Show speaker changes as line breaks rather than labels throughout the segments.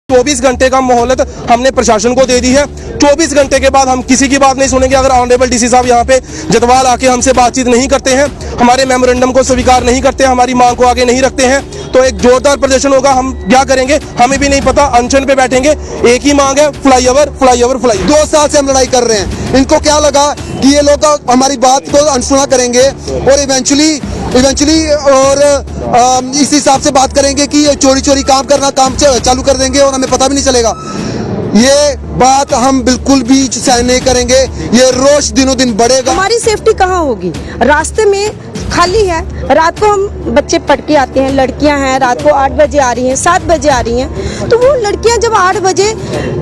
24 घंटे का मोहलत हमने प्रशासन को दे दी है। 24 घंटे के बाद हम किसी की बात नहीं सुनेंगे। अगर ऑनरेबल डीसी साहब यहाँ पे जतवाल आके हमसे बातचीत नहीं करते हैं, हमारे मेमोरेंडम को स्वीकार नहीं करते, हमारी मांग को आगे नहीं रखते हैं, तो एक जोरदार प्रदर्शन होगा। हम क्या करेंगे हमें भी नहीं पता, अनशन पे बैठेंगे। एक ही मांग है, फ्लाईओवर फ्लाईओवर फ्लाईओवर।
2 साल से हम लड़ाई कर रहे हैं। इनको क्या लगा कि ये लोग हमारी बात को अनसुना करेंगे और इवेंचुअली और इस हिसाब से बात करेंगे कि ये चोरी चोरी काम चालू कर देंगे और हमें पता भी नहीं चलेगा। ये बात हम बिल्कुल भी सहन नहीं करेंगे। ये रोष दिनों दिन बढ़ेगा।
हमारी सेफ्टी कहाँ होगी? रास्ते में खाली है, रात को हम बच्चे पढ़ के आते हैं, लड़कियां हैं, रात को 8 बजे आ रही हैं, 7 बजे आ रही हैं, तो वो लड़कियां जब 8 बजे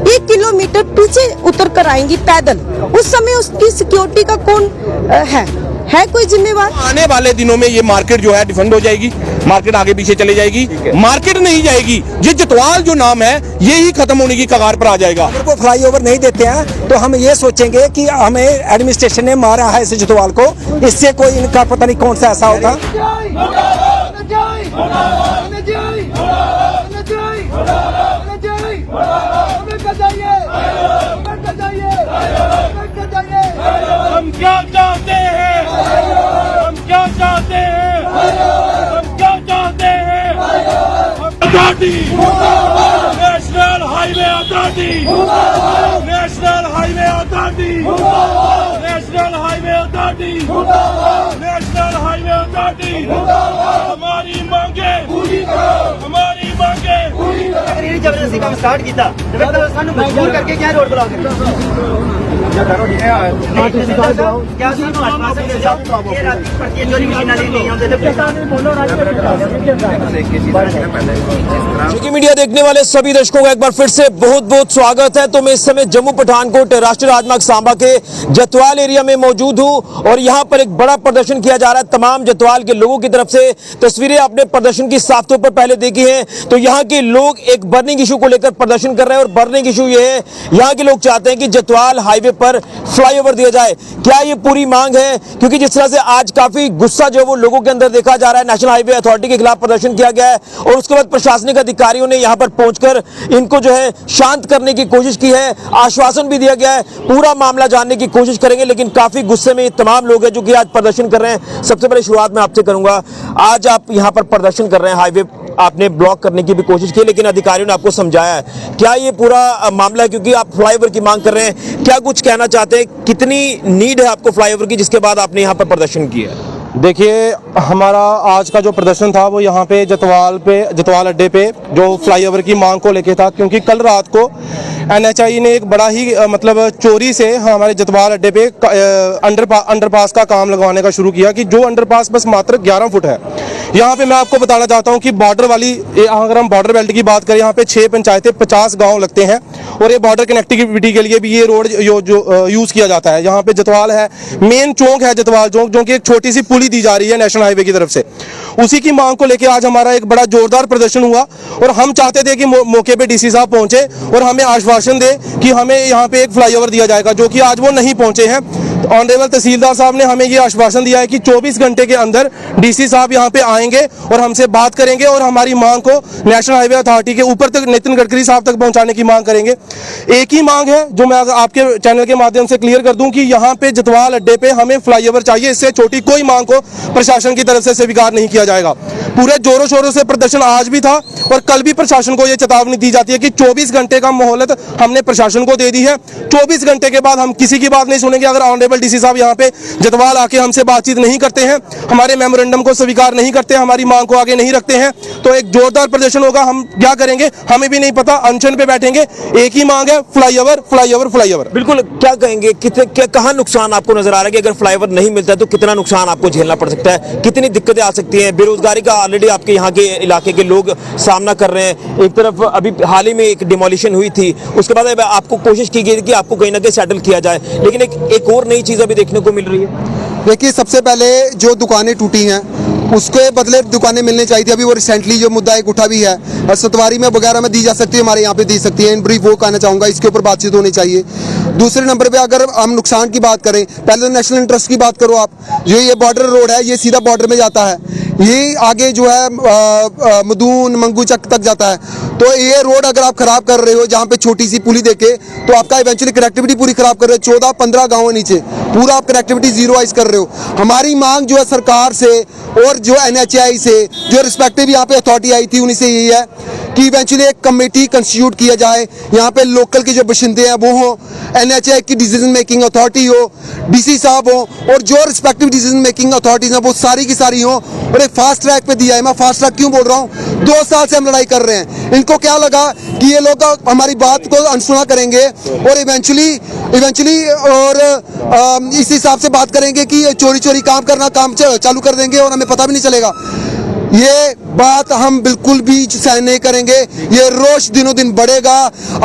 1 किलोमीटर पीछे उतर कर आएंगी पैदल, उस समय उसकी सिक्योरिटी का कौन है कोई जिम्मेवार?
आने वाले दिनों में ये मार्केट जो है डिफेंड हो जाएगी, मार्केट आगे पीछे चले जाएगी, मार्केट नहीं जाएगी। ये जतवाल जो नाम है ये ही खत्म होने की कगार पर आ जाएगा।
अगर वो फ्लाईओवर नहीं देते हैं तो हम ये सोचेंगे कि हमें एडमिनिस्ट्रेशन ने मारा है इस जतवाल को, इससे कोई इनका पता नहीं कौन सा ऐसा होगा।
हम क्या चाहते हैं? हम क्या चाहते हैं? हम क्या चाहते हैं? Authority, national highway authority, national highway authority, national highway authority, national highway authority, हमारी मांगे पूरी करो, हमारी मांगे पूरी करो।
जबरदस्ती काम स्टार्ट किया सानू मजबूर करके क्या रोड ब्लॉक क्या
मीडिया देखने वाले सभी दर्शकों का एक बार फिर से बहुत बहुत स्वागत है। तो मैं इस समय जम्मू पठानकोट राष्ट्रीय राजमार्ग सांबा के जतवाल एरिया में मौजूद हूं और यहां पर एक बड़ा प्रदर्शन किया जा रहा है तमाम जतवाल के लोगों की तरफ से। तस्वीरें आपने प्रदर्शन की साफ तौर पर पहले देखी हैं। तो यहां के लोग एक बर्निंग इशू को लेकर प्रदर्शन कर रहे हैं और बर्निंग इशू ये है, यहां के लोग चाहते हैं कि जतवाल हाईवे पर फ्लाईओवर दिया जाए। क्या ये पूरी मांग है? क्योंकि जिस तरह से आज काफी गुस्सा जो वो लोगों के अंदर देखा जा रहा है, नेशनल हाईवे अथॉरिटी के खिलाफ प्रदर्शन किया गया है और उसके बाद प्रशासनिक अधिकारियों ने यहां पर पहुंचकर इनको जो है शांत करने की कोशिश की है, आश्वासन भी दिया गया है, पूरा मामला जानने की कोशिश करेंगे। लेकिन काफी गुस्से में तमाम लोग हैं जो कि आज प्रदर्शन कर रहे हैं। सबसे पहले शुरुआत में आपसे करूंगा, आज आप यहां पर प्रदर्शन कर रहे हैं, हाईवे आपने ब्लॉक करने की भी कोशिश की लेकिन अधिकारियों ने आपको समझाया है, क्या ये पूरा मामला है? क्योंकि आप फ्लाईओवर की मांग कर रहे हैं, क्या कुछ कहना चाहते हैं? कितनी नीड है आपको फ्लाईओवर की जिसके बाद आपने यहाँ पर प्रदर्शन किया है?
देखिए, हमारा आज का जो प्रदर्शन था वो यहाँ पे जतवाल अड्डे पे जो फ्लाईओवर की मांग को लेके था, क्योंकि कल रात को NHAI ने एक बड़ा ही मतलब चोरी से हमारे जतवाल अड्डे पे अंडरपास का काम लगवाने का शुरू किया कि जो अंडरपास बस मात्र 11 फुट है। यहाँ पे मैं आपको बताना चाहता हूँ कि बॉर्डर वाली, अगर हम बॉर्डर बेल्ट की बात करें, यहाँ पे 6 पंचायतें 50 गाँव लगते हैं और ये बॉर्डर कनेक्टिविटी के लिए भी ये रोड जो यूज़ किया जाता है। यहाँ पे जतवाल है, मेन चौक है जतवाल चौक, जो कि एक छोटी सी पुली दी जा रही है नेशनल हाईवे की तरफ से। उसी की मांग को लेके आज हमारा एक बड़ा जोरदार प्रदर्शन हुआ और हम चाहते थे कि मौके पे डीसी साहब पहुंचे और हमें आश्वासन दे कि हमें यहाँ पे एक फ्लाईओवर दिया जाएगा, जो कि आज वो नहीं पहुंचे हैं। ऑनरेबल तहसीलदार साहब ने हमें ये आश्वासन दिया है कि 24 घंटे के अंदर डीसी साहब यहाँ पे आएंगे और हमसे बात करेंगे और हमारी मांग को नेशनल हाईवे अथॉरिटी के ऊपर तक, नितिन गडकरी साहब तक पहुंचाने की मांग करेंगे। एक ही मांग है जो मैं आपके चैनल के माध्यम से क्लियर कर दूं कि यहाँ पे जतवाल अड्डे पे हमें फ्लाईओवर चाहिए। इससे छोटी कोई मांग को प्रशासन की तरफ से स्वीकार नहीं किया जाएगा। पूरे जोरों शोरों से प्रदर्शन आज भी था और कल भी प्रशासन को यह चेतावनी दी जाती है कि 24 घंटे का मोहलत हमने प्रशासन को दे दी है। 24 घंटे के बाद हम किसी की बात नहीं सुनेंगे। अगर ऑनरेबल डीसी साहब यहाँ पे जतवाल आके हमसे बातचीत नहीं करते हैं, हमारे मेमोरेंडम को स्वीकार नहीं करते, हमारी मांग को आगे नहीं रखते हैं, तो एक जोरदार प्रदर्शन होगा। हम क्या करेंगे हमें भी नहीं पता, अनशन पे बैठेंगे। एक ही मांग है, फ्लाईओवर फ्लाईओवर फ्लाईओवर।
बिल्कुल, क्या कहेंगे, कहाँ नुकसान आपको नजर आ रहा है कि अगर फ्लाईओवर नहीं मिलता है तो कितना नुकसान आपको झेलना पड़ सकता है, कितनी दिक्कतें आ सकती हैं? बेरोजगारी का ऑलरेडी आपके यहाँ के इलाके के लोग सामना कर रहे हैं। एक तरफ अभी हाल ही में एक डिमोलिशन हुई थी, उसके बाद आपको कोशिश की गई कि आपको कहीं ना कहीं सेटल किया जाए, लेकिन एक और नई चीज अभी देखने को मिल रही है।
देखिए, सबसे पहले जो दुकानें टूटी हैं उसके बदले दुकानें मिलनी चाहिए थी। अभी वो रिसेंटली जो मुद्दा एक उठा भी है और सतवारी में वगैरह में दी जा सकती है, हमारे यहाँ पे दी सकती है। इन ब्रीफ वो कहना चाहूँगा, इसके ऊपर बातचीत होनी चाहिए। दूसरे नंबर पे अगर हम नुकसान की बात करें, पहले तो नेशनल इंटरेस्ट की बात करो आप। जो ये बॉर्डर रोड है ये सीधा बॉर्डर में जाता है, ये आगे जो है मदून मंगूचक तक जाता है। तो ये रोड अगर आप खराब कर रहे हो जहाँ पे छोटी सी पुली देके, तो आपका इवेंचुअली कनेक्टिविटी पूरी खराब कर रहे हो। 14-15 गाँव नीचे पूरा आप कनेक्टिविटी जीरोवाइज कर रहे हो। हमारी मांग जो है सरकार से और जो NHAI से, जो रिस्पेक्टिव यहाँ पे अथॉरिटी आई थी, उन्हीं से यही है कि इवेंचुअली एक कमेटी कंस्टिट्यूट किया जाए, यहाँ पे लोकल के जो बशिंदे हैं वो हों, NHAI की डिसीजन मेकिंग अथॉरिटी हो, DC साहब हो, और जो रिस्पेक्टिव डिसीजन मेकिंग अथॉरिटीज हैं वो सारी की सारी हो, और एक फास्ट ट्रैक पे दिया है। मैं फास्ट ट्रैक क्यों बोल रहा हूँ, 2 साल से हम लड़ाई कर रहे हैं। इनको क्या लगा कि ये लोग हमारी बात को अनसुना करेंगे और इवेंचुअली और इस हिसाब से बात करेंगे कि चोरी चोरी काम चालू कर देंगे और हमें पता भी नहीं चलेगा। ये बात हम बिल्कुल भी सहन नहीं करेंगे। ये रोष दिनों दिन बढ़ेगा।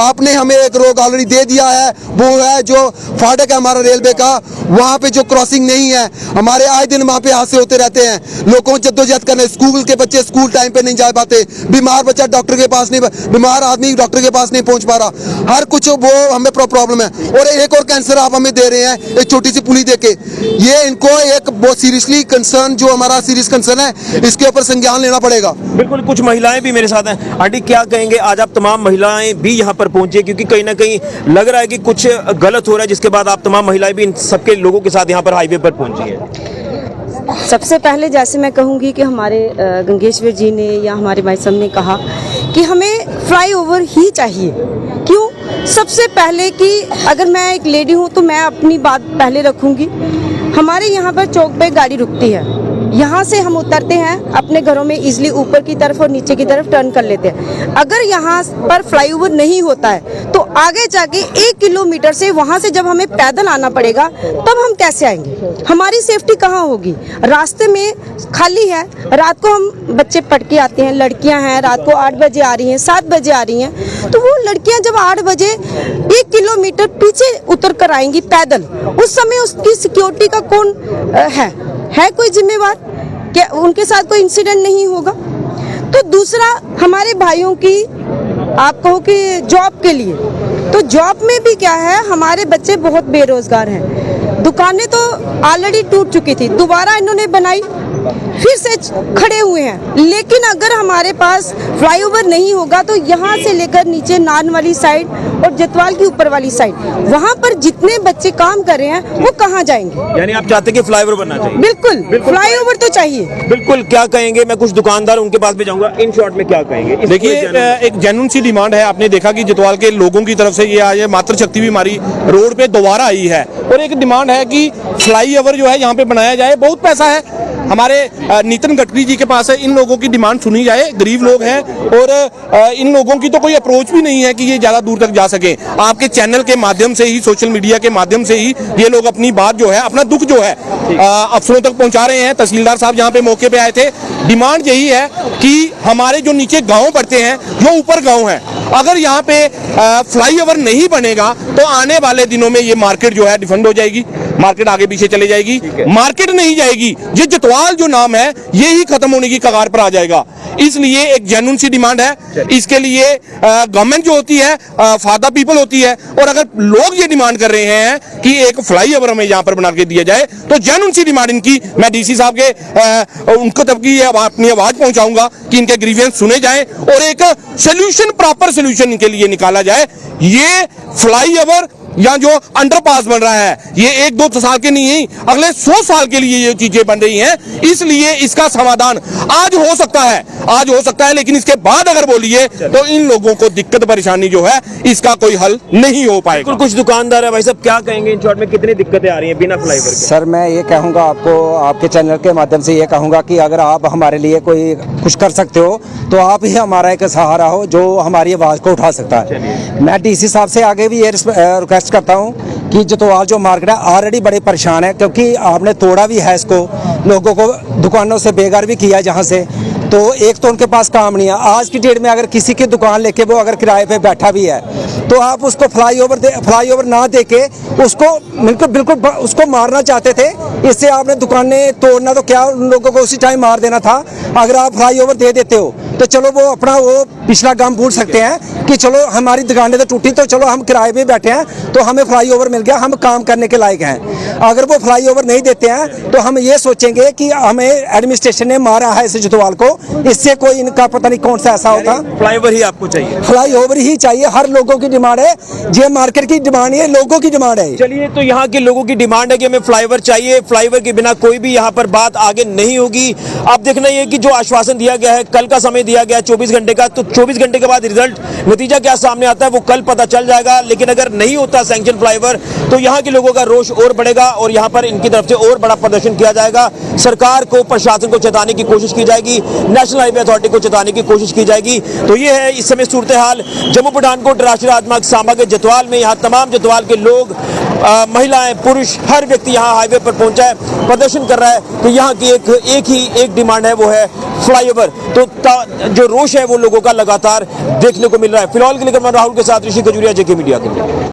आपने हमें एक रोक ऑलरेडी दे दिया है, वो है जो फाटक है हमारा रेलवे का, वहाँ पे जो क्रॉसिंग नहीं है, हमारे आए दिन वहाँ पे हादसे होते रहते हैं। लोगों को जद्दोजहद करने, स्कूल के बच्चे स्कूल टाइम पे नहीं जा पाते, बीमार बच्चा डॉक्टर के पास नहीं, बीमार आदमी डॉक्टर के पास नहीं पहुँच पा रहा, हर कुछ वो हमें प्रॉब्लम है। और एक और कैंसर आप हमें दे रहे हैं एक छोटी सी पुली दे के। ये इनको एक बहुत सीरियसली कंसर्न, जो हमारा सीरियस कंसर्न है, इसके ऊपर संज्ञान लेना पड़ेगा।
बिल्कुल, कुछ महिलाएं भी मेरे साथ हैं। आंटी, क्या कहेंगे, आज आप तमाम महिलाएं भी यहाँ पर पहुंची, क्योंकि कहीं ना कहीं लग रहा है कि कुछ गलत हो रहा है, जिसके बाद आप तमाम महिलाएं भी इन सबके लोगों के साथ यहाँ पर हाईवे पर पहुंची है।
सबसे पहले जैसे मैं कहूँगी कि हमारे गंगेश्वर जी ने या हमारे भाई साहब ने कहा कि हमें फ्लाईओवर ही चाहिए। क्यों? सबसे पहले कि अगर मैं एक लेडी हूँ तो मैं अपनी बात पहले रखूँगी। हमारे यहाँ पर चौक पे गाड़ी रुकती है, यहाँ से हम उतरते हैं अपने घरों में इजीली, ऊपर की तरफ और नीचे की तरफ टर्न कर लेते हैं। अगर यहाँ पर फ्लाईओवर नहीं होता है तो आगे जाके 1 किलोमीटर से वहाँ से जब हमें पैदल आना पड़ेगा तब हम कैसे आएंगे? हमारी सेफ्टी कहाँ होगी? रास्ते में खाली है, रात को हम बच्चे पढ़ के आते हैं, लड़कियाँ हैं, रात को 8 बजे आ रही हैं, 7 बजे आ रही हैं, तो वो लड़कियाँ जब 8 बजे 1 किलोमीटर पीछे उतर कर आएंगी पैदल, उस समय उसकी सिक्योरिटी का कौन है कोई जिम्मेवार? क्या उनके साथ कोई इंसिडेंट नहीं होगा? तो दूसरा, हमारे भाइयों की आप कहो कि जॉब के लिए, तो जॉब में भी क्या है, हमारे बच्चे बहुत बेरोजगार हैं। दुकानें तो ऑलरेडी टूट चुकी थी, दोबारा इन्होंने बनाई, फिर से खड़े हुए हैं। लेकिन अगर हमारे पास फ्लाईओवर नहीं होगा तो यहाँ से लेकर नीचे नान वाली साइड और जतवाल की ऊपर वाली साइड, वहाँ पर जितने बच्चे काम कर रहे हैं वो कहाँ जाएंगे?
यानी आप चाहते हैं कि फ्लाईओवर बनना चाहिए?
बिल्कुल, फ्लाईओवर तो चाहिए।
बिल्कुल, क्या कहेंगे? मैं कुछ दुकानदार उनके पास भी जाऊंगा। इन शॉर्ट में क्या कहेंगे?
देखिए, एक जेन्युइन सी डिमांड है। आपने देखा कि जतवाल के लोगों की तरफ से ये आज मातृशक्ति भी हमारी रोड पे दोबारा आई है, और एक डिमांड है कि फ्लाईओवर जो है यहाँ पे बनाया जाए। बहुत पैसा है हमारे नितिन गडकरी जी के पास है, इन लोगों की डिमांड सुनी जाए। गरीब लोग हैं और इन लोगों की तो कोई अप्रोच भी नहीं है कि ये ज़्यादा दूर तक जा सके। आपके चैनल के माध्यम से ही, सोशल मीडिया के माध्यम से ही ये लोग अपनी बात जो है, अपना दुख जो है अफसरों तक पहुंचा रहे हैं। तहसीलदार साहब यहाँ पे मौके पे आए थे। डिमांड यही है कि हमारे जो नीचे गाँव पड़ते हैं, जो ऊपर गाँव हैं, अगर यहाँ पे फ्लाईओवर नहीं बनेगा तो आने वाले दिनों में ये मार्केट जो है डिफेंड हो जाएगी, मार्केट आगे पीछे चले जाएगी, मार्केट नहीं जाएगी, ये जतवाल जो नाम है ये ही खत्म होने की कगार पर आ जाएगा। इसलिए एक जेन्युइन सी डिमांड है। इसके लिए गवर्नमेंट जो होती है फादा पीपल होती है, और अगर लोग ये डिमांड कर रहे हैं कि एक फ्लाईओवर हमें यहाँ पर बना के दिया जाए, तो जेन्युइन सी डिमांड इनकी, मैं DC साहब के उनको तब की अपनी आवाज पहुंचाऊंगा कि इनके ग्रीवेंस सुने जाए और एक सोल्यूशन, प्रॉपर सोल्यूशन इनके लिए निकाला जाए। ये फ्लाईओवर या जो अंडरपास बन रहा है, ये 1-2 साल के नहीं है, अगले 100 साल के लिए ये चीजें बन रही हैं। इसलिए इसका समाधान आज हो सकता है, लेकिन इसके बाद अगर बोलिए तो इन लोगों को दिक्कत परेशानी जो है इसका कोई हल नहीं हो पाएगा।
कुछ दुकानदार है भाई साहब, क्या कहेंगे इन शॉर्ट में कितनी दिक्कतें आ रही हैं बिना फ्लाईओवर के?
सर, मैं ये कहूँगा आपको, आपके चैनल के माध्यम से ये कहूँगा कि अगर आप हमारे लिए कोई कुछ कर सकते हो तो आप ही हमारा एक सहारा हो जो हमारी आवाज़ को उठा सकता है। मैं DC साहब से आगे भी ये रिक्वेस्ट करता हूँ कि जतवाल जो मार्केट है ऑलरेडी बड़े परेशान है, क्योंकि आपने तोड़ा भी है इसको, लोगों को दुकानों से बेघर भी किया जहाँ से, तो एक तो उनके पास काम नहीं है। आज की डेट में अगर किसी की दुकान लेके वो अगर किराए पे बैठा भी है तो आप उसको फ्लाईओवर ना देके उसको बिल्कुल उसको मारना चाहते थे। इससे आपने दुकानें तोड़ना तो क्या, उन लोगों को उसी टाइम मार देना था। अगर आप फ्लाईओवर दे देते हो तो चलो वो अपना वो पिछला गम भूल सकते हैं कि चलो हमारी दुकानें तो टूटी, तो चलो हम किराए पे बैठे हैं तो हमें फ्लाईओवर मिल गया, हम काम करने के लायक हैं। अगर वो फ्लाईओवर नहीं देते हैं तो हम ये सोचेंगे कि हमें एडमिनिस्ट्रेशन ने मारा है इस जतवाल को, इससे कोई इनका पता नहीं कौन सा ऐसा होता।
फ्लाईओवर ही आपको चाहिए?
फ्लाईओवर ही चाहिए, हर लोगों की डिमांड है, ये मार्केट की डिमांड है, लोगों की डिमांड है।
चलिए, तो यहाँ के लोगों की डिमांड है कि हमें फ्लाईओवर चाहिए, फ्लाईओवर के बिना कोई भी यहाँ पर बात आगे नहीं होगी। अब देखना ये कि जो आश्वासन दिया गया है, कल का समय दिया गया है 24 घंटे का, तो 24 घंटे के बाद रिजल्ट नतीजा क्या सामने आता है वो कल पता चल जाएगा। लेकिन अगर नहीं होता सैंक्शन फ्लाईओवर तो यहाँ के लोगों का रोष और बढ़ेगा और यहाँ पर इनकी तरफ से और बड़ा प्रदर्शन किया जाएगा। सरकार को, प्रशासन को चेताने की कोशिश की जाएगी, नेशनल हाईवे अथॉरिटी को चेताने की कोशिश की जाएगी। तो ये है इस समय सूरत हाल जम्मू पठानकोट राष्ट्रीय राजमार्ग सांबा के जतवाल में। यहाँ तमाम जतवाल के लोग, महिलाएं, पुरुष, हर व्यक्ति यहाँ हाईवे पर पहुंचा है, प्रदर्शन कर रहा है कि यहाँ की एक डिमांड है, वो है फ्लाईओवर। तो जो रोष है वो लोगों का लगातार देखने को मिल रहा है। फिलहाल के लिए मैं राहुल के साथ ऋषि खजूरिया, जेके मीडिया के लिए।